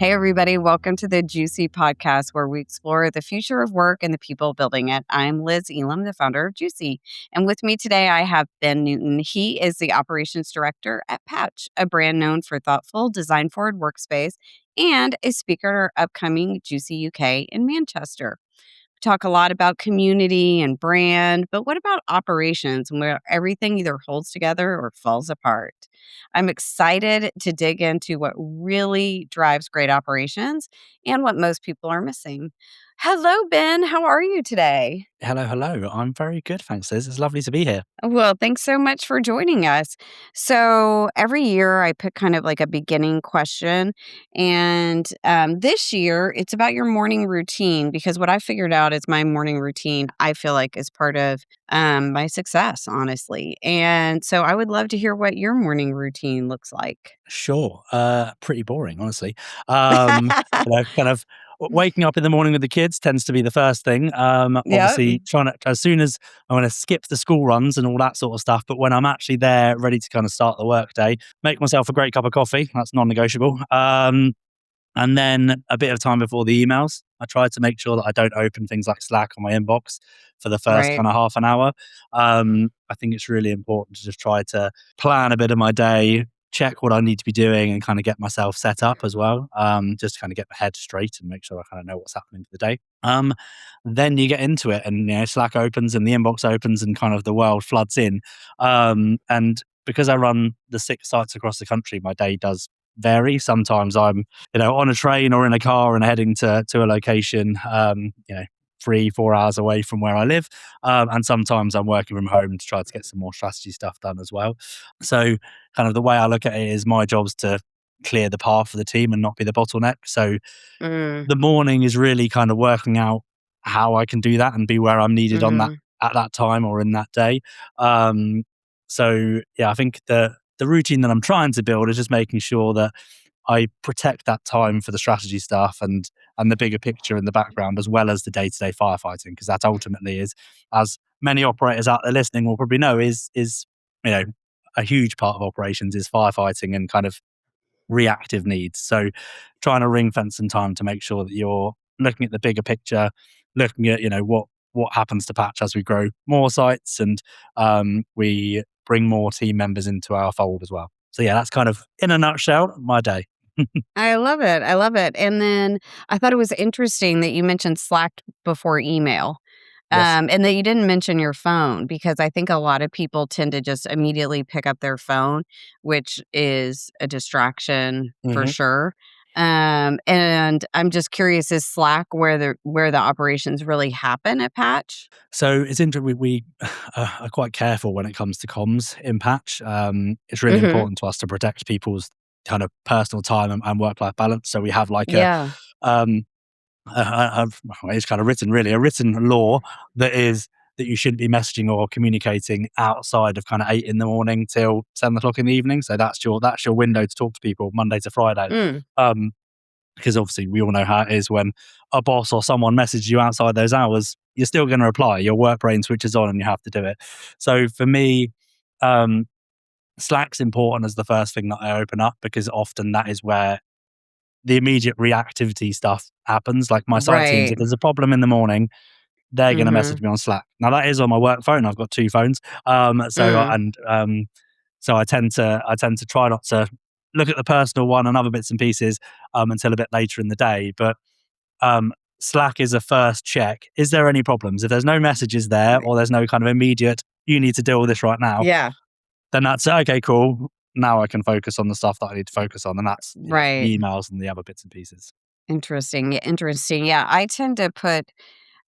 Hey, everybody. Welcome to the GCUC Podcast, where we explore the future of work and the people building it. I'm Liz Elam, the founder of GCUC. And with me today, I have Ben Newton. He is the operations director at Patch, a brand known for thoughtful, design-forward workspace and a speaker at our upcoming GCUK in Manchester. We talk a lot about community and brand, but what about operations where everything either holds together or falls apart? I'm excited to dig into what really drives great operations and what most people are missing. Hello, Ben. How are you today? Hello. I'm very good, thanks, Liz. It's lovely to be here. Well, thanks so much for joining us. So, every year I pick kind of like a beginning question. And this year it's about your morning routine because what I figured out is my morning routine, I feel like, is part of my success, honestly. And so, I would love to hear what your morning routine looks like. Sure. Pretty boring, honestly. Kind of waking up in the morning with the kids tends to be the first thing. Yep. Obviously, trying to, as soon as I want to skip the school runs and all that sort of stuff, but when I'm actually there, ready to kind of start the work day, make myself a great cup of coffee. That's non-negotiable. And then a bit of time before the emails. I try to make sure that I don't open things like Slack on my inbox for the first Right. kind of half an hour. I think it's really important to just try to plan a bit of my day, check what I need to be doing, and kind of get myself set up as well. Just to kind of get my head straight and make sure I kind of know what's happening for the day. Then you get into it, and Slack opens and the inbox opens, and kind of the world floods in. And because I run the 6 sites across the country, my day does vary. Sometimes I'm, on a train or in a car and heading to a location, 3-4 hours away from where I live. And sometimes I'm working from home to try to get some more strategy stuff done as well. So kind of the way I look at it is my job's to clear the path for the team and not be the bottleneck. So Mm, the morning is really kind of working out how I can do that and be where I'm needed on that mhm. at that time or in that day. So yeah, I think the routine that I'm trying to build is just making sure that I protect that time for the strategy stuff and the bigger picture in the background, as well as the day-to-day firefighting, because that ultimately is, as many operators out there listening will probably know, is a huge part of operations is firefighting and kind of reactive needs. So trying to ring fence some time to make sure that you're looking at the bigger picture, looking at, what happens to Patch as we grow more sites and we bring more team members into our fold as well. So yeah, that's kind of in a nutshell my day. I love it. I love it. And then I thought it was interesting that you mentioned Slack before email. Yes. And that you didn't mention your phone because I think a lot of people tend to just immediately pick up their phone, which is a distraction for hmm sure. And I'm just curious, is Slack where the operations really happen at Patch? So it's interesting. We are quite careful when it comes to comms in Patch. It's really Hmm. important to us to protect people's kind of personal time and work-life balance. So we have like Yeah. um, it's kind of written really a written law that is that you shouldn't be messaging or communicating outside of kind of 8 in the morning till 7 o'clock in the evening. So that's your window to talk to people Monday to Friday. Mm, Um, because obviously we all know how it is when a boss or someone messages you outside those hours, you're still going to reply. Your work brain switches on and you have to do it. So for me, um, Slack's important as the first thing that I open up because often that is where the immediate reactivity stuff happens. Like my site teams, right. if there's a problem in the morning, they're going to Hmm. message me on Slack. Now that is on my work phone. I've got 2 phones. Mm, So I tend to try not to look at the personal one and other bits and pieces until a bit later in the day. But um, Slack is a first check. Is there any problems? If there's no messages there right. or there's no kind of immediate, you need to deal with this right now, Yeah. then that's okay, cool. Now I can focus on the stuff that I need to focus on. And that's, Right. the emails and the other bits and pieces. Interesting. Yeah, interesting. Yeah. I tend to put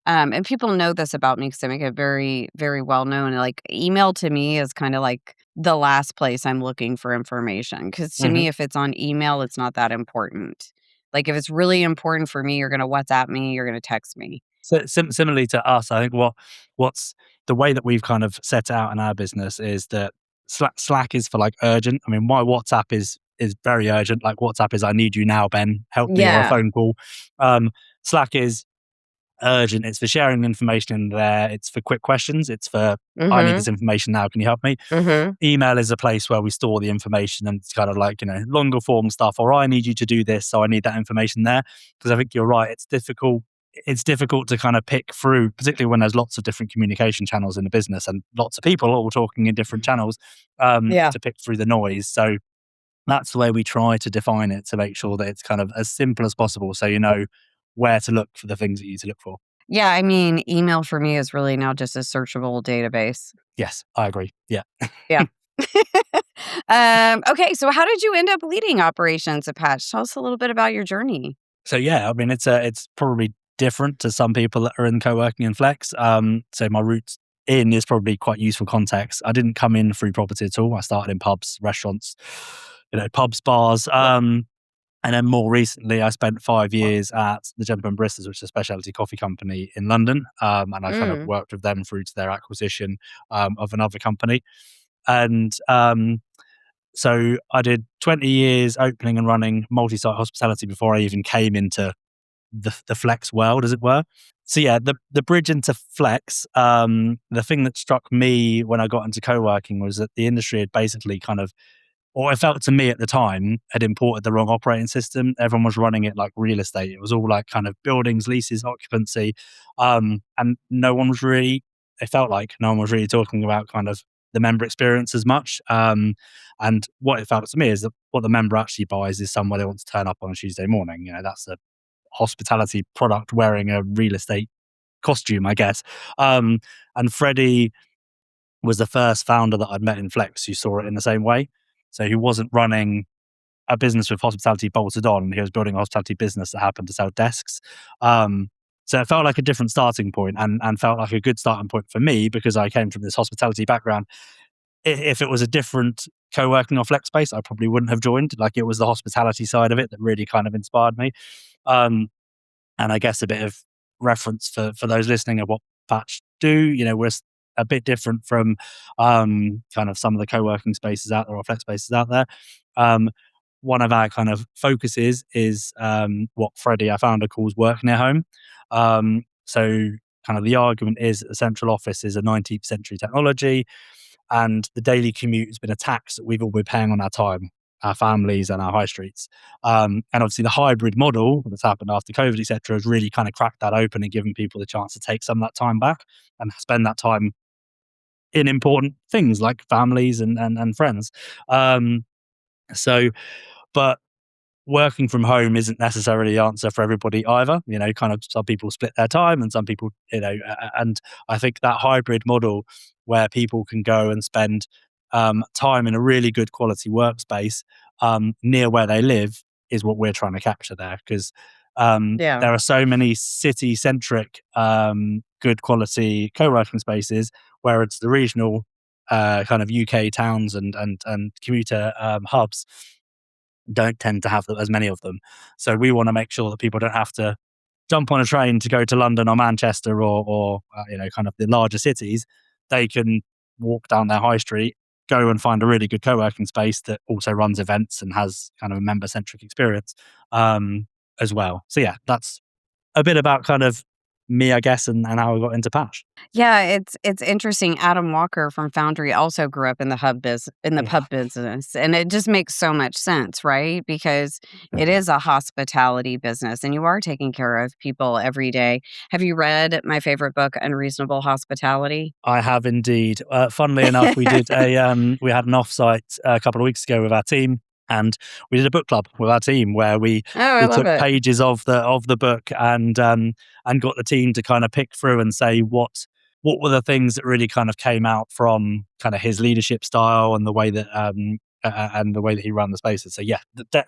and people know this about me because I make it very, very well known. Like, email to me is kind of like the last place I'm looking for information. Because to hmm me, if it's on email, it's not that important. Like, if it's really important for me, you're going to WhatsApp me, you're going to text me. So similarly to us, I think what's the way that we've kind of set it out in our business is that Slack is for like urgent. I mean, my WhatsApp is very urgent. Like WhatsApp is, I need you now, Ben, help me, or a Yeah. phone call. Slack is, urgent. It's for sharing information in there. It's for quick questions. It's for, I need Mhm. this information now. Can you help me? Mhm. Email is a place where we store the information, and it's kind of like, longer form stuff, or I need you to do this, so I need that information there. Because I think you're right. It's difficult to kind of pick through, particularly when there's lots of different communication channels in the business and lots of people all talking in different channels, Yeah. to pick through the noise. So that's the way we try to define it, to make sure that it's kind of as simple as possible, so you know where to look for the things that you need to look for. Yeah, I mean, email for me is really now just a searchable database. Yes, I agree. Yeah. Yeah. Okay, so how did you end up leading operations at Patch? Tell us a little bit about your journey. So yeah, I mean, it's probably different to some people that are in co-working and flex. So my roots in is probably quite useful context. I didn't come in through property at all. I started in pubs, restaurants, pubs, bars. And then more recently, I spent 5 years at the Gentleman Baristas, which is a specialty coffee company in London. And I kind of Mm. worked with them through to their acquisition of another company. And so I did 20 years opening and running multi-site hospitality before I even came into the flex world, as it were. So yeah, the bridge into flex, the thing that struck me when I got into co-working was that the industry had basically kind of, or it felt to me at the time, had imported the wrong operating system. Everyone was running it like real estate. It was all like kind of buildings, leases, occupancy. And no one was really, it felt like no one was really talking about kind of the member experience as much. And what it felt to me is that what the member actually buys is somewhere they want to turn up on a Tuesday morning. That's a hospitality product wearing a real estate costume, I guess. And Freddie was the first founder that I'd met in Flex who saw it in the same way. So he wasn't running a business with hospitality bolted on. He was building a hospitality business that happened to sell desks. So it felt like a different starting point, and felt like a good starting point for me because I came from this hospitality background. If it was a different co-working or flex space, I probably wouldn't have joined. Like, it was the hospitality side of it that really kind of inspired me. Um, and I guess a bit of reference for those listening of what Patch do. We're a bit different from kind of some of the co-working spaces out there or flex spaces out there. One of our kind of focuses is what Freddie, our founder, calls work near home. So kind of the argument is that the central office is a 19th century technology, and the daily commute has been a tax that we've all been paying on our time, our families, and our high streets. And obviously, the hybrid model that's happened after COVID, etc., has really kind of cracked that open and given people the chance to take some of that time back and spend that time in important things like families and friends. Um, so, but working from home isn't necessarily the answer for everybody either. Kind of some people split their time, and some people, and I think that hybrid model where people can go and spend time in a really good quality workspace near where they live is what we're trying to capture there. Because Yeah. there are so many city centric, good quality co-working spaces, where it's the regional kind of UK towns and commuter hubs don't tend to have as many of them. So we want to make sure that people don't have to jump on a train to go to London or Manchester or kind of the larger cities. They can walk down their high street, go and find a really good co-working space that also runs events and has kind of a member-centric experience as well. So yeah, that's a bit about kind of me, I guess, and how I got into Patch. Yeah, it's interesting. Adam Walker from Foundry also grew up in the Yeah. pub business, and it just makes so much sense, right? Because it is a hospitality business, and you are taking care of people every day. Have you read my favorite book, Unreasonable Hospitality? I have indeed. Funnily enough, we had an offsite a couple of weeks ago with our team, and we did a book club with our team where we Oh, I love took it. pages of the book and got the team to kind of pick through and say what were the things that really kind of came out from kind of his leadership style and the way that he ran the spaces. So yeah,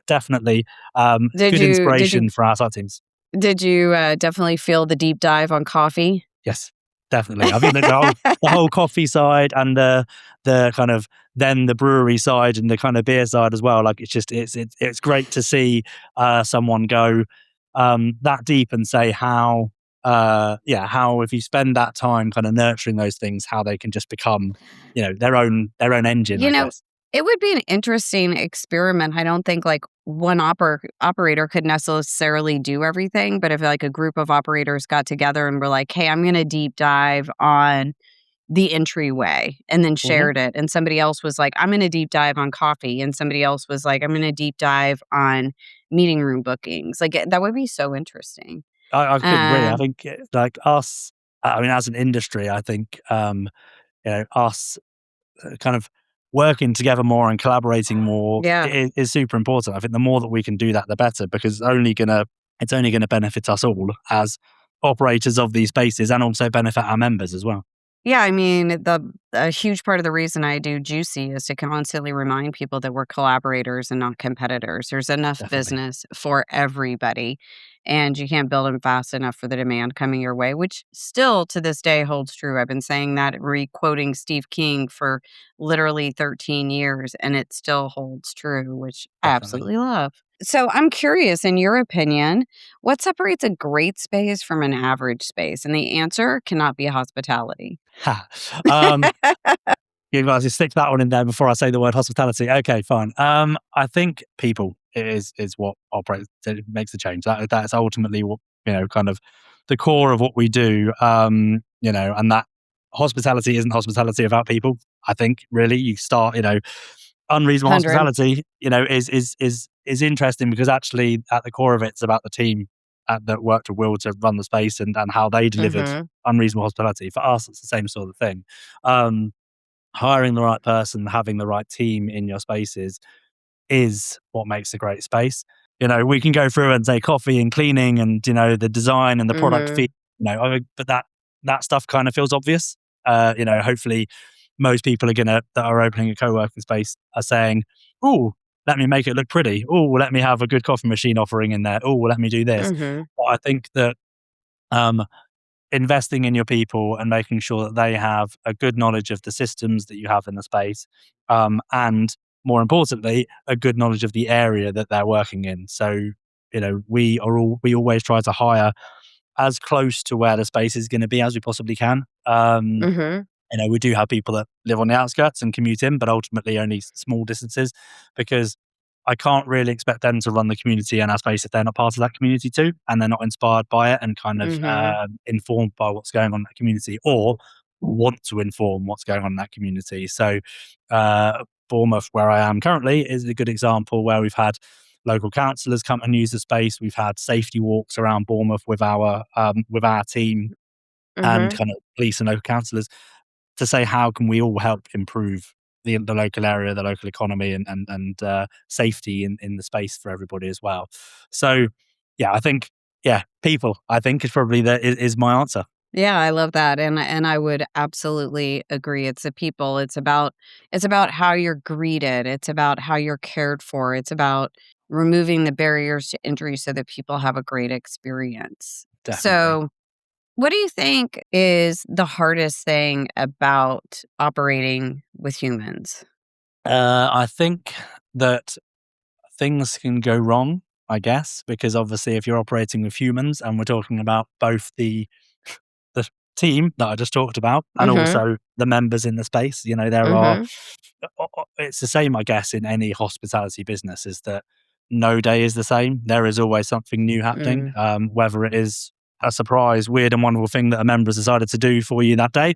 definitely Did good you did you inspiration for our site teams. did you definitely feel the deep dive on coffee? Yes, definitely. I think that the whole coffee side and the kind of then the brewery side and the kind of beer side as well. Like, it's great to see someone go that deep and say how if you spend that time kind of nurturing those things, how they can just become their own engine, You I know, guess. It would be an interesting experiment. I don't think like one operator could necessarily do everything, but if like a group of operators got together and were like, "Hey, I'm going to deep dive on the entryway," and then Mhm. shared it, and somebody else was like, "I'm going to deep dive on coffee," and somebody else was like, "I'm going to deep dive on meeting room bookings." Like that would be so interesting. I couldn't agree. I Um, think like us, I mean, as an industry, I think us kind of working together more and collaborating more yeah. is super important. I think the more that we can do that, the better, because it's only gonna benefit us all as operators of these spaces, and also benefit our members as well. Yeah, I mean, a huge part of the reason I do Juicy is to constantly remind people that we're collaborators and not competitors. There's enough Definitely. business for everybody, and you can't build them fast enough for the demand coming your way, which still to this day holds true. I've been saying that, re-quoting Steve King for literally 13 years, and it still holds true, which I Definitely. absolutely love. So I'm curious, in your opinion, what separates a great space from an average space? And the answer cannot be hospitality. Ha. Um, you guys just stick that one in there before I say the word hospitality. Okay, fine. I think people is what operates that makes the change. That's ultimately what, kind of the core of what we do. And that hospitality isn't hospitality without people. I think really you start, unreasonable 100. hospitality, is interesting because actually at the core of it, it's about the team that worked with Will to run the space, and how they delivered Mhm. unreasonable hospitality. For us, it's the same sort of thing. Um, Hiring the right person, having the right team in your spaces is what makes a great space. We can go through and say coffee and cleaning and, the design and the product feel, Mhm. but that stuff kind of feels obvious. Hopefully most people that are opening a co-working space are saying, "Oh, let me make it look pretty. Oh, let me have a good coffee machine offering in there. Oh, let me do this." Mhm. But I think that um, investing in your people and making sure that they have a good knowledge of the systems that you have in the space, and more importantly, a good knowledge of the area that they're working in. So, we always try to hire as close to where the space is going to be as we possibly can. Mhm. We do have people that live on the outskirts and commute in, but ultimately only small distances, because I can't really expect them to run the community and our space if they're not part of that community too, and they're not inspired by it and kind of Mhm. informed by what's going on in that community, or want to inform what's going on in that community. So, Bournemouth, where I am currently, is a good example where we've had local councillors come and use the space. We've had safety walks around Bournemouth with our team and Mhm. kind of police and local councillors to say how can we all help improve the local area, the local economy, and safety in the space for everybody as well. So, yeah, I think people. I think is probably is my answer. Yeah, I love that, and I would absolutely agree. It's the people. It's about how you're greeted. It's about how you're cared for. It's about removing the barriers to entry so that people have a great experience. Definitely. So, what do you think is the hardest thing about operating with humans? I think that things can go wrong. I guess because obviously, if you're operating with humans, and we're talking about both the team that I just talked about, and Mhm. also the members in the space. There are. Mhm. It's the same, I guess, in any hospitality business. Is that no day is the same. There is always something new happening, Mm. whether it is a surprise, weird, and wonderful thing that a member has decided to do for you that day,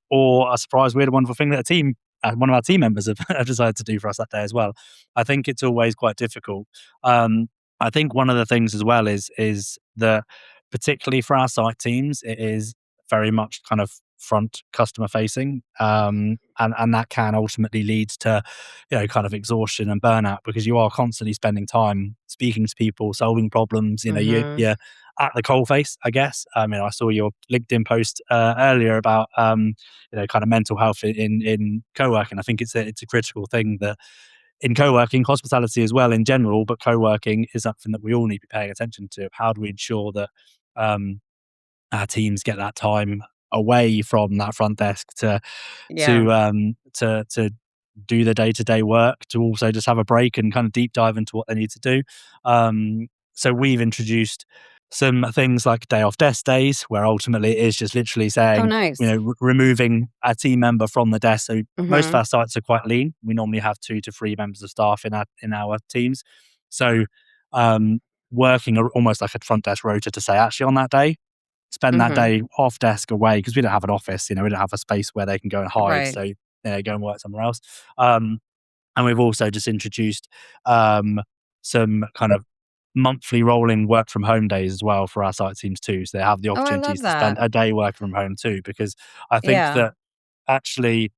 or a surprise, weird, and wonderful thing that one of our team members have decided to do for us that day as well. I think it's always quite difficult. Um, I think one of the things as well is that particularly for our site teams, it is very much kind of front customer facing, and that can ultimately lead to kind of exhaustion and burnout, because you are constantly spending time speaking to people, solving problems. Mhm. You're at the coalface, I guess. I mean, I saw your LinkedIn post earlier about kind of mental health in co-working. I think it's a critical thing that in co-working, hospitality as well in general, but co-working is something that we all need to be paying attention to. How do we ensure that um, our teams get that time away from that front desk Yeah. to do the day-to-day work, to also just have a break and kind of deep dive into what they need to do. So we've introduced some things like day off desk days, where ultimately it is just literally Oh, saying, nice. removing a team member from the desk. So most of Mhm. our sites are quite lean. We normally have 2 to 3 members of staff in our teams. So um, working almost like a front desk rota to say, actually on that day, spend that Mhm. day off desk away, because we don't have an office. We don't have a space where they can go and hide. Right. So go and work somewhere else. And we've also just introduced some kind of monthly rolling work from home days as well for our site teams too. So they have the Oh, I love opportunities to spend that. a day working from home too, because I think Yeah. that actually,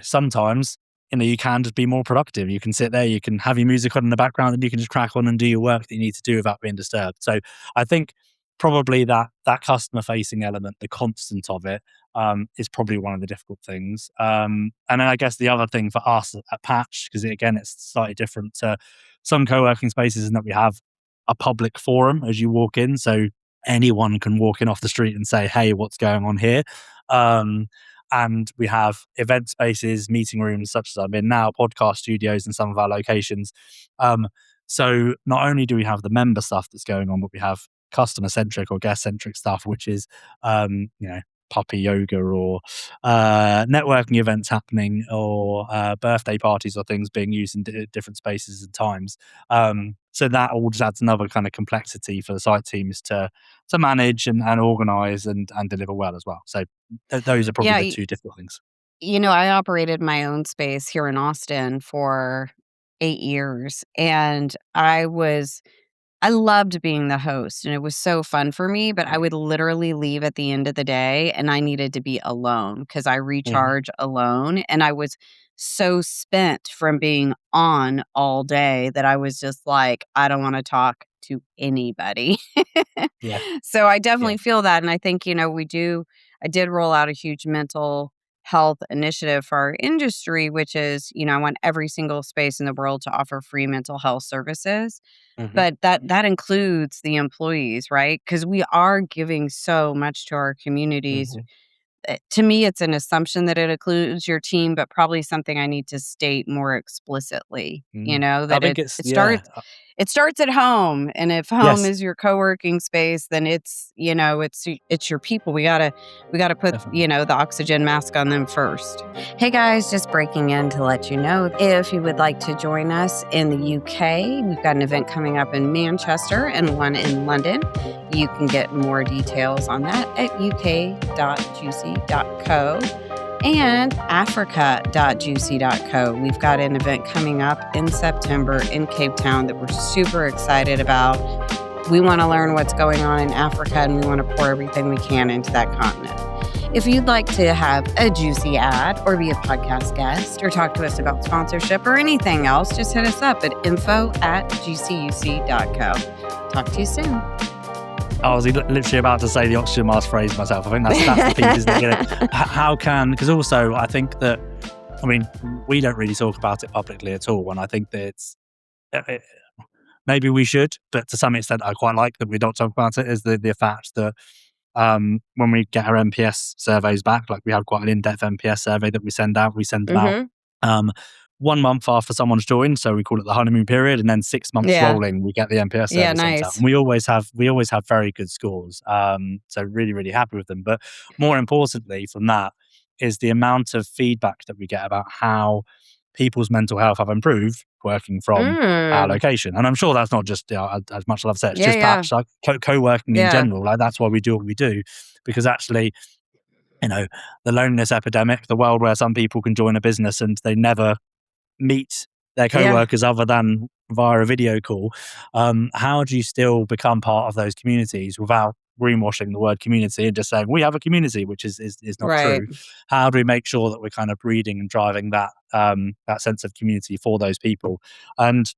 sometimes, you can just be more productive. You can sit there, you can have your music on in the background, and you can just crack on and do your work that you need to do without being disturbed. So I think probably that customer facing element, the constant of it, is probably one of the difficult things. And then I guess the other thing for us at Patch, because again, it's slightly different to some co-working spaces, is that we have a public forum as you walk in. So anyone can walk in off the street and say, hey, what's going on here? Um, and we have event spaces, meeting rooms, such as I'm in now, podcast studios in some of our locations. So not only do we have the member stuff that's going on, but we have customer centric or guest centric stuff, which is, puppy yoga or networking events happening, or birthday parties or things being used in different spaces and times. So that all just adds another kind of complexity for the site teams to manage and organize and deliver well as well. So those are probably Yeah, the two difficult things. I operated my own space here in Austin for 8 years, and I loved being the host, and it was so fun for me, but I would literally leave at the end of the day, and I needed to be alone because I Mhm. recharge alone, and I was so spent from being on all day that I was just like, "I don't wanna talk to anybody." Yeah, So, I yeah. definitely feel that, and I think, I did roll out a huge mental health initiative for our industry, which is, I want every single space in the world to offer free mental health services. Mhm. But that includes the employees, right? Because we are giving so much to our communities. Mhm. To me, it's an assumption that it includes your team, but probably something I need to state more explicitly, I that think it it's it starts it starts at home, and if home yes, is your co-working space, then it's your people. We gotta put, definitely. the oxygen mask on them first. Hey guys, just breaking in to let you know if you would like to join us in the UK, we've got an event coming up in Manchester and one in London. You can get more details on that at uk.juicy.co and africa.juicy.co. We've got an event coming up in September in Cape Town that we're super excited about. We want to learn what's going on in Africa, and we want to pour everything we can into that continent. If you'd like to have a juicy ad or be a podcast guest or talk to us about sponsorship or anything else, just hit us up at info@gcuc.co. Talk to you soon. I was literally about to say the oxygen mask phrase myself. I think that's the piece, isn't it? How can, because also I think that, we don't really talk about it publicly at all. And I think that maybe we should, but to some extent, I quite like that we don't talk about it, is the fact that when we get our NPS surveys back, like we have quite an in-depth NPS survey that we send out. We send them out Mhm. 1 month after someone's joined, so we call it the honeymoon period, and then 6 months Yeah. rolling, we get the NPS Yeah, survey sent out, nice. and we always have very good scores. So really, really happy with them. But more importantly, from that is the amount of feedback that we get about how people's mental health have improved working from our Mm. location. And I'm sure that's not just, as much as I've said, it's Yeah, just yeah. Patch, like co-working in Yeah. general. Like that's why we do what we do, because actually, you know, the loneliness epidemic, the world where some people can join a business and they never meet their Yeah. co-workers other than via a video call. How do you still become part of those communities without greenwashing the word community and just saying we have a community, which is not Right. true? How do we make sure that we're kind of breeding and driving that sense of community for those people? And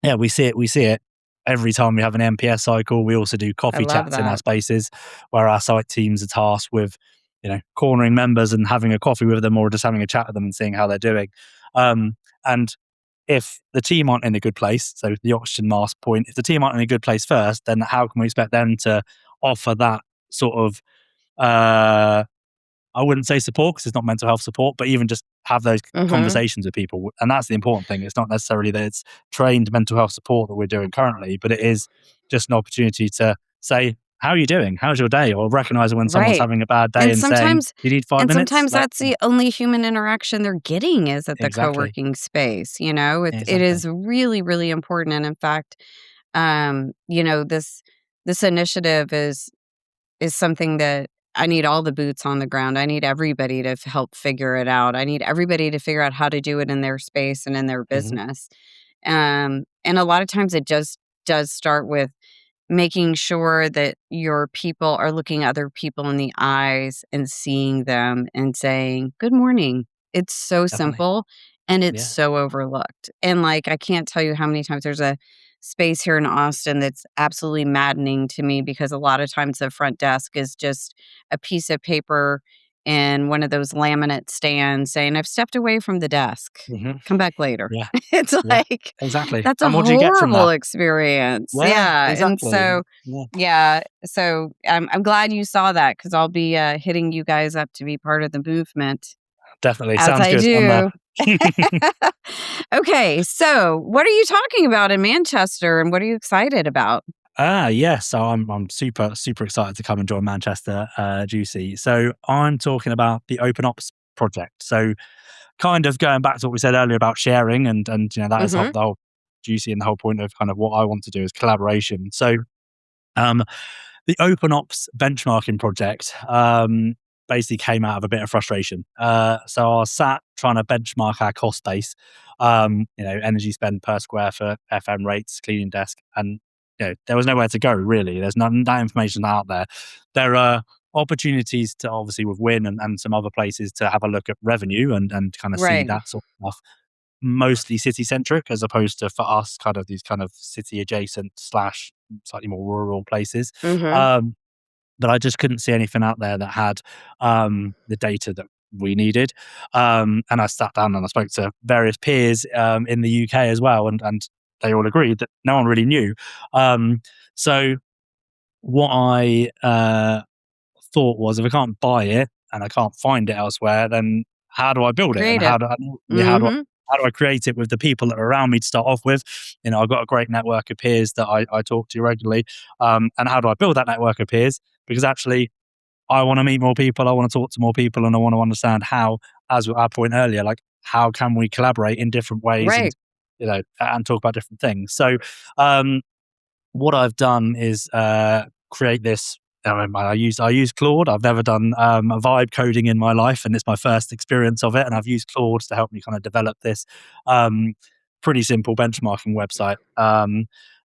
yeah, we see it every time we have an NPS cycle. We also do I coffee love chats in our that. spaces where our site teams are tasked with, cornering members and having a coffee with them, or just having a chat with them and seeing how they're doing. And if the team aren't in a good place, so the oxygen mask point, if the team aren't in a good place first, then how can we expect them to offer that sort of, uh, I wouldn't say support because it's not mental health support, but even just have those Mhm. conversations with people. And that's the important thing. It's not necessarily that it's trained mental health support that we're doing currently, but it is just an opportunity to say, how are you doing? How's your day? Or recognizing when someone's Right. having a bad day And and saying, sometimes you need 5 minutes? sometimes Like, that's the only human interaction they're getting is at the exactly. co-working space, you know? It Exactly. is really, really important, and in fact, you know, this initiative is something that I need all the boots on the ground. I need everybody to help figure it out. I need everybody to figure out how to do it in their space and in their Hmm. business. And a lot of times it just does start with making sure that your people are looking other people in the eyes and seeing them and saying, "Good morning." It's so Definitely. simple and it's Yeah. so overlooked. And like, I can't tell you how many times there's a space here in Austin that's absolutely maddening to me because a lot of times the front desk is just a piece of paper and one of those laminate stands saying, "I've stepped away from the desk. Hmm. Come back later." Yeah. It's Yeah. like, Exactly. that's a And what do you get from horrible that? experience. Yeah, Yeah, and exactly. so Yeah, yeah, so I'm glad you saw that because 'cause I'll be, hitting you guys up to be part of the movement, definitely. as Sounds I good. do. Okay, so what are you talking about in Manchester, and what are you excited about? Yeah. So I'm super excited to come and join Manchester GC. So I'm talking about the OpenOps project. So kind of going back to what we said earlier about sharing, and that is Mhm. the whole GC and the whole point of kind of what I want to do is collaboration. So um, the OpenOps benchmarking project basically came out of a bit of frustration. So I was sat trying to benchmark our cost base, energy spend per square foot, FM rates, cleaning desk, and there was nowhere to go really. There's none that information out there. There are opportunities to obviously with Win and some other places to have a look at revenue and kind of see Right. that sort of stuff. Mostly city centric as opposed to for us kind of these kind of city adjacent slash slightly more rural places. Mhm. Um, but I just couldn't see anything out there that had the data that we needed. And I sat down and I spoke to various peers in the UK as well, and they all agreed that no one really knew. So what I thought was, if I can't buy it and I can't find it elsewhere, then how do I build it? And Create it. yeah, Mhm. how do I create it with the people that are around me to start off with? I've got a great network of peers that I talk to regularly. And how do I build that network of peers? Because actually, I want to meet more people, I want to talk to more people, and I want to understand how, as our point earlier, like how can we collaborate in different ways and Right. and talk about different things. So um, what I've done is create this. I use Claude. I've never done a vibe coding in my life, and it's my first experience of it. And I've used Claude to help me kind of develop this um, pretty simple benchmarking website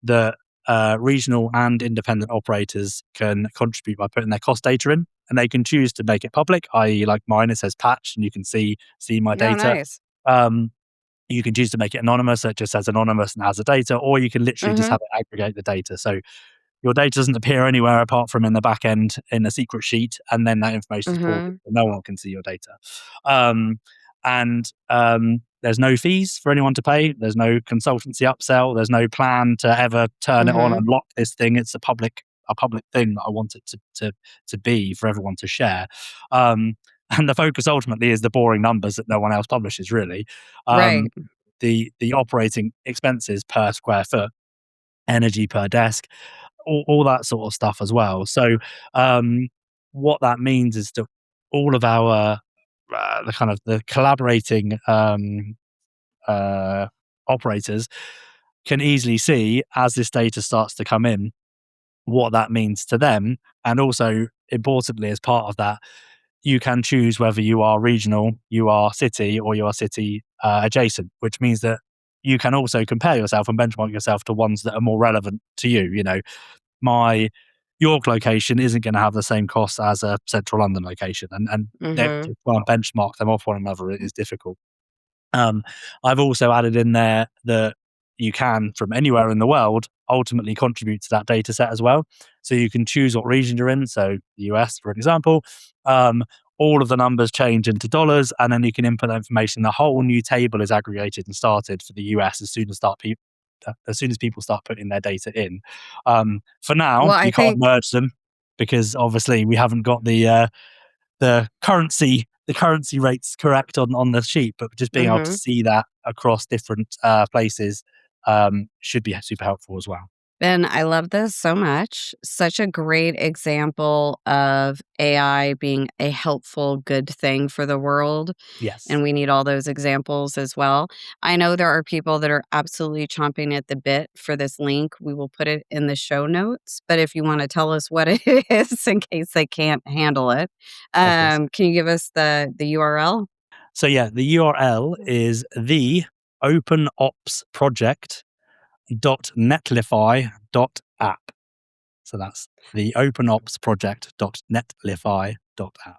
that regional and independent operators can contribute by putting their cost data in, and they can choose to make it public. I.e., like mine, it says patch, and you can see my Oh, data. nice. Um, you can choose to make it anonymous, so it just says anonymous and has the data, or you can literally just Mhm. have it aggregate the data. So your data doesn't appear anywhere apart from in the back end in a secret sheet, and then that information is ported. Mhm. No one can see your data. And there's no fees for anyone to pay. There's no consultancy upsell. There's no plan to ever turn it on and Mhm. lock this thing. It's a public thing that I want it to be for everyone to share. Um, and the focus ultimately is the boring numbers that no one else publishes, really. Um, Right. the operating expenses per square foot, energy per desk, all that sort of stuff as well. So um, what that means is that all of our the kind of the collaborating uh, operators can easily see as this data starts to come in what that means to them, and also importantly, as part of that, you can choose whether you are regional, you are city, or you are city adjacent, which means that you can also compare yourself and benchmark yourself to ones that are more relevant to you. My York location isn't going to have the same costs as a central London location, and to Mhm. try and benchmark them off one another is difficult. Um, I've also added in there that you can, from anywhere in the world, ultimately contribute to that data set as well. So you can choose what region you're in. So the US, for example, um, all of the numbers change into dollars, and then you can input that information. The whole new table is aggregated and started for the US as soon as people start putting their data in. For Well, now, I you can't think merge them because obviously we haven't got the currency rates correct on the sheet, but just being able to Mhm. see that across different places should be super helpful as well. Ben, I love this so much. Such a great example of AI being a helpful, good thing for the world. And Yes. we need all those examples as well. I know there are people that are absolutely chomping at the bit for this link. We will put it in the show notes. But if you want to tell us what it is in case they can't handle it, Of course. can you give us the URL? So yeah, the URL is the OpenOps Project .netlify.app. So that's the OpenOps Project.netlify.app.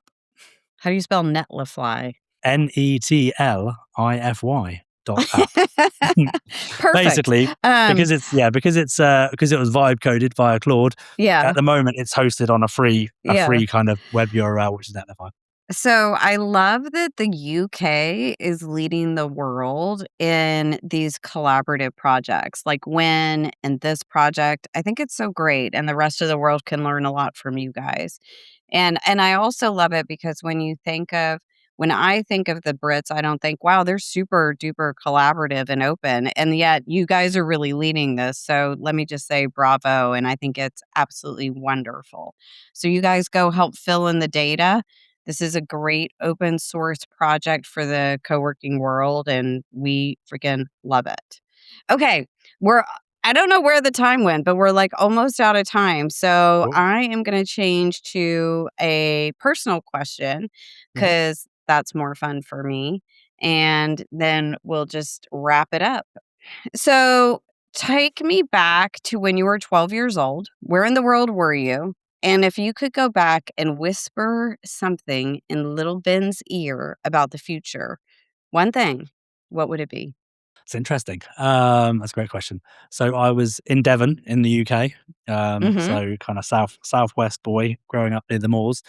How do you spell Netlify? Netlify.app. Perfect. Basically, because it was vibe coded via Claude. At Yeah. the moment, it's hosted on a free Yeah. kind of web URL, which is Netlify. So I love that the UK is leading the world in these collaborative projects like Win and this project. I think it's so great and the rest of the world can learn a lot from you guys. And I also love it because when I think of the Brits, I don't think, wow, they're super duper collaborative and open. And yet you guys are really leading this. So let me just say bravo. And I think it's absolutely wonderful. So you guys go help fill in the data. This is a great open source project for the co-working world, and we freaking love it. Okay, we're I don't know where the time went, but we're like almost out of time. So Cool. I am going to change to a personal question Mhm. because that's more fun for me. And then we'll just wrap it up. So take me back to when you were 12 years old. Where in the world were you? And if you could go back and whisper something in little Ben's ear about the future, one thing, what would it be? It's interesting. That's a great question. So I was in Devon in the UK. Hmm. So kind of southwest boy growing up near the moors.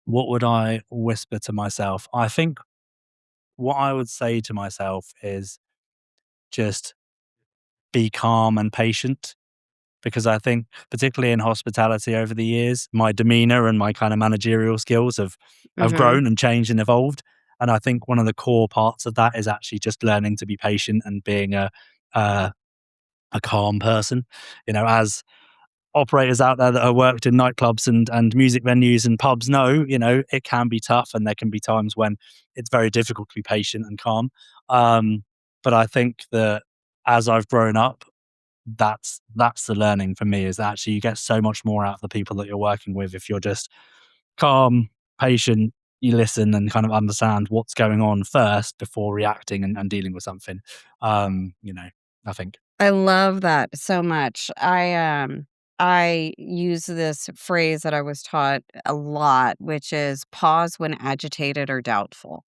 What would I whisper to myself? I think what I would say to myself is just be calm and patient, because I think, particularly in hospitality over the years, my demeanor and my kind of managerial skills have Hmm. grown and changed and evolved. And I think one of the core parts of that is actually just learning to be patient and being a, a calm person. As operators out there that have worked in nightclubs and music venues and pubs know, it can be tough and there can be times when it's very difficult to be patient and calm. Um, but I think that as I've grown up, that's the learning for me, is that actually you get so much more out of the people that you're working with if you're just calm, patient, you listen and kind of understand what's going on first before reacting and dealing with something. I think. I love that so much. I use this phrase that I was taught a lot, which is pause when agitated or doubtful.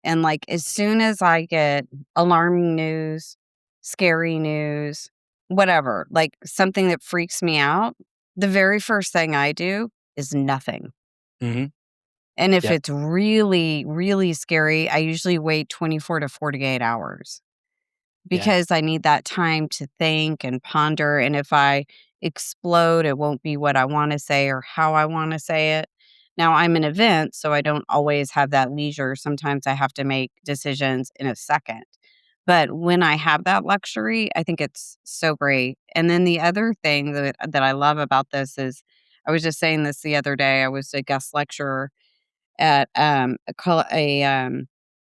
And, like, as soon as I get alarming news, scary news, whatever, like, something that freaks me out, the very first thing I do is nothing. Hmm. And if Yeah. it's really, really scary, I usually wait 24 to 48 hours Yeah. because I need that time to think and ponder, and if I explode, it won't be what I wanna say or how I wanna say it. Now, I'm an event, so I don't always have that leisure. Sometimes I have to make decisions in a second. But when I have that luxury, I think it's so great. And then the other thing that I love about this is I was just saying this the other day. I was a guest lecturer at, at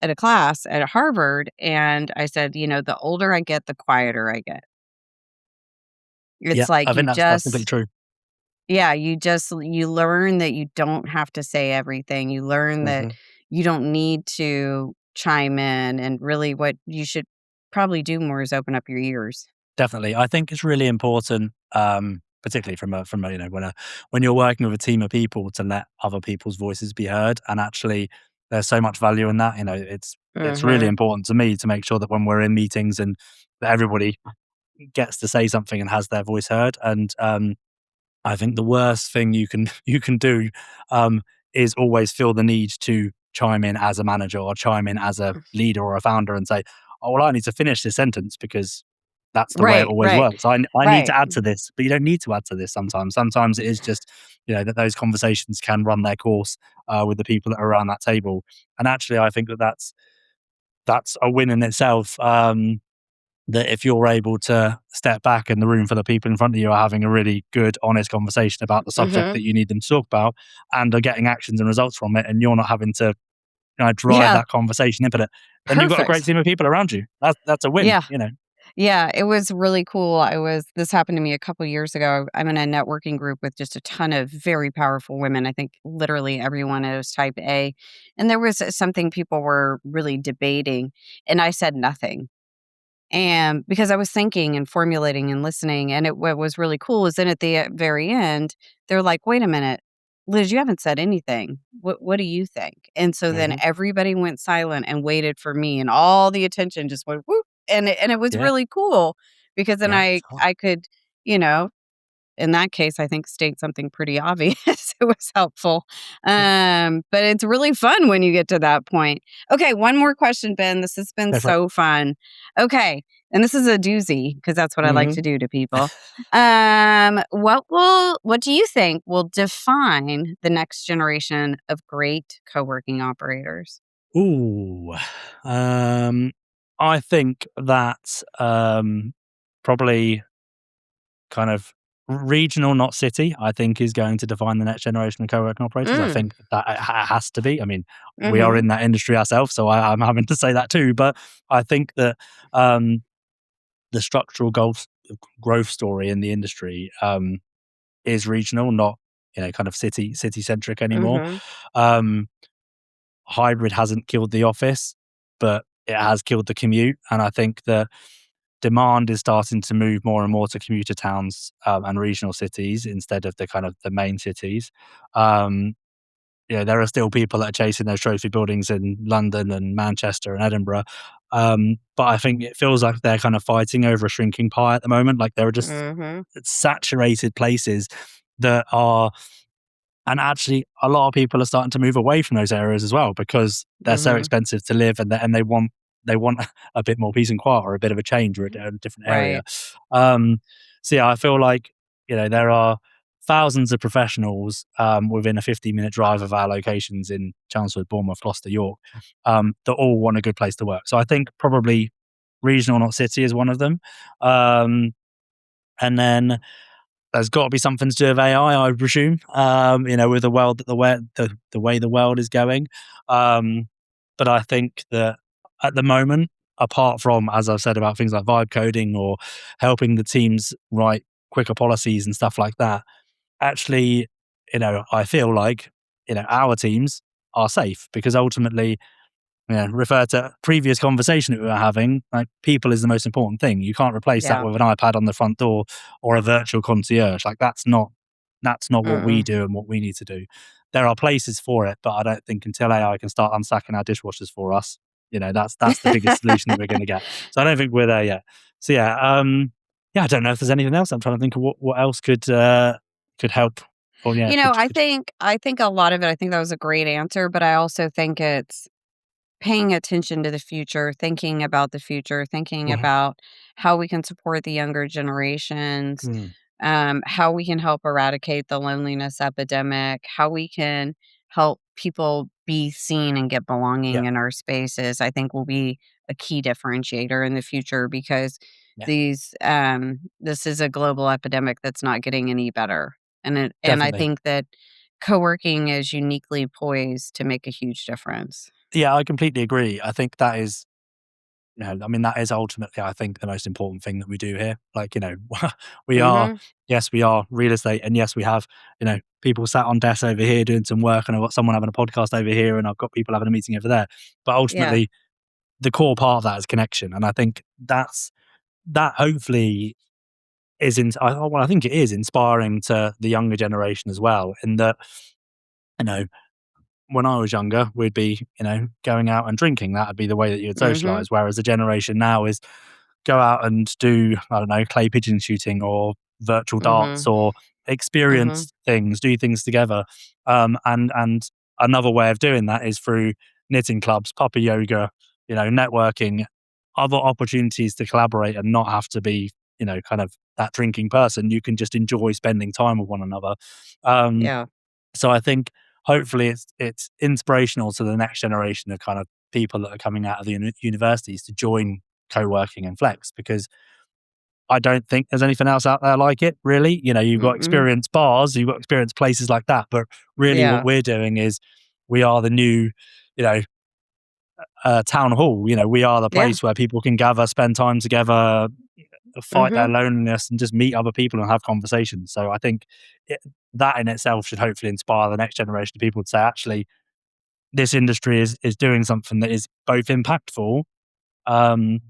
a class at Harvard, and I said, "The older I get, the quieter I get." Yeah. It's like I think that's completely true. you learn that you don't have to say everything. You learn that Hmm. you don't need to chime in, and really what you should probably do more is open up your ears. Definitely. I think it's really important, particularly from a, when you're working with a team of people, to let other people's voices be heard. And actually, there's so much value in that. It's really Mhm. important to me to make sure that when we're in meetings and that everybody gets to say something and has their voice heard. And I think the worst thing you can you can do is always feel the need to chime in as a manager or chime in as a leader or a founder and say, "Oh, well, I need to finish this sentence because that's the way it Right, always right, works. I need to right. add to this," but you don't need to add to this sometimes. Sometimes it is just, that those conversations can run their course with the people that are around that table. And actually, I think that that's a win in itself. that if you're able to step back and the room full of people in front of you are having a really good, honest conversation about the subject Mhm. that you need them to talk about and are getting actions and results from it, and you're not having to drive Yeah, that conversation input, then you've got a great perfect. team of people around you. That's a win, Yeah. you know. Yeah, it was really cool. This happened to me a couple years ago. I'm in a networking group with just a ton of very powerful women. I think literally everyone is type A. And there was something people were really debating, and I said nothing. And because I was thinking and formulating and listening, and what was really cool is then at the very end, they're like, "Wait a minute, Liz, you haven't said anything. What do you think?" And so then Hmm. everybody went silent and waited for me, and all the attention just went whoop, and it was Yeah, really cool because then yeah, I it's hard. I could, you know, in that case, I think state something pretty obvious. It was helpful. Yeah, But it's really fun when you get to that point. Okay, one more question, Ben. This has been go for it. so fun. Okay, and this is a doozy because that's what I like Hmm. to do to people. What do you think will define the next generation of great co-working operators? Ooh, um, I think that probably kind of regional, not city, I think is going to define the next generation of co-working operators. I Mm, think that it has to be. I mean, we are mhm, in that industry ourselves, so I'm having to say that too. But I think that the structural growth story in the industry is regional, not kind of city centric anymore. mhm, Um, Hybrid hasn't killed the office, but it has killed the commute, and I think that demand is starting to move more and more to commuter towns and regional cities instead of the kind of the main cities. Um, there are still people that are chasing those trophy buildings in London and Manchester and Edinburgh. But I think it feels like they're kind of fighting over a shrinking pie at the moment. Like there are just mhm, saturated places that are, and actually a lot of people are starting to move away from those areas as well because they're so mhm. expensive to live, and they want a bit more peace and quiet or a bit of a change or a different area. Right. Um, so yeah, I feel like there are thousands of professionals within a 15-minute drive of our locations in Chelmsford, Bournemouth, Gloucester, York, that all want a good place to work. So I think probably regional, not city, is one of them. Um, and then there's got to be something to do with AI, I presume. With the world that the way the world is going. Um, but I think that at the moment, apart from, as I've said, about things like vibe coding or helping the teams write quicker policies and stuff like that, actually, I feel like our teams are safe because ultimately, refer to previous conversation that we were having, like people is the most important thing. You can't replace that Yeah. with an iPad on the front door or a virtual concierge. Like that's not what we Mm-mm. do and what we need to do. There are places for it, but I don't think until AI can start unstacking our dishwashers for us, that's the biggest solution that we're going to get. So I don't think we're there yet. So yeah, I don't know if there's anything else. I'm trying to think of what else could help. Or yeah, You know, could I think a lot of it, I think that was a great answer, but I also think it's paying attention to the future, thinking about the future, thinking Mhm. about how we can support the younger generations, Mm, how we can help eradicate the loneliness epidemic, how we can help people be seen and get yeah, belonging in our spaces, I think will be a key differentiator in the future because yeah, this is a global epidemic that's not getting any better. And I definitely. think that co-working is uniquely poised to make a huge difference. Yeah, I completely agree. I think that is, I mean, that is ultimately, I think, the most important thing that we do here. Like, we are, Mhm. yes, we are real estate, and yes, we have, people sat on desks over here doing some work, and I've got someone having a podcast over here, and I've got people having a meeting over there. But Yeah. ultimately, the core part of that is connection, and I think that hopefully I think it is inspiring to the younger generation as well. In that, you know, when I was younger, we'd be, going out and drinking. That'd be the way that you'd Mhm. socialize. Whereas the generation now is go out and do, I don't know, clay pigeon shooting or virtual darts Mhm. or Mhm. experience things, do things together. And another way of doing that is through knitting clubs, puppy yoga, networking, other opportunities to collaborate and not have to be, kind of that drinking person. You can just enjoy spending time with one another. Um, Yeah. so I think hopefully it's inspirational to the next generation of kind of people that are coming out of the universities to join co-working and flex, because I don't think there's anything else out there like it, really. You've got Mm-mm. experience bars, you've got experience places like that, but really what Yeah. we're doing is we are the new, town hall. We are the Yeah. place where people can gather, spend time together, fight their Mm-hmm. loneliness, and just meet other people and have conversations. So I think that in itself should hopefully inspire the next generation of people to say, actually, this industry is doing something that is both impactful and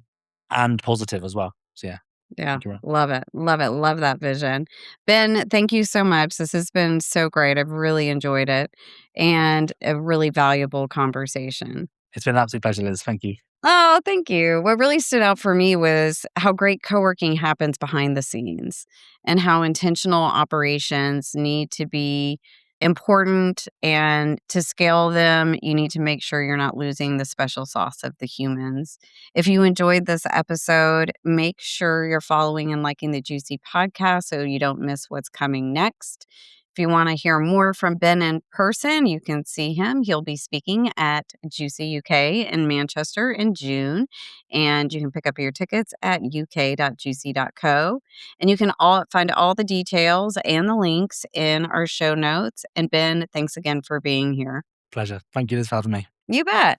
positive as well. So yeah, Yeah. thank you. Love it. Love it. Love that vision. Ben, thank you so much. This has been so great. I've really enjoyed it and a really valuable conversation. It's been an absolute pleasure, Liz. Thank you. Oh, thank you. What really stood out for me was how great co-working happens behind the scenes and how intentional operations need to be important, and to scale them, you need to make sure you're not losing the special sauce of the humans. If you enjoyed this episode, make sure you're following and liking the Juicy podcast so you don't miss what's coming next. If you want to hear more from Ben in person, you can see him. He'll be speaking at GCUK in Manchester in June, and you can pick up your tickets at uk.juicy.co. And you can find all the details and the links in our show notes. And Ben, thanks again for being here. Pleasure. Thank you, Liz, for having me. You bet.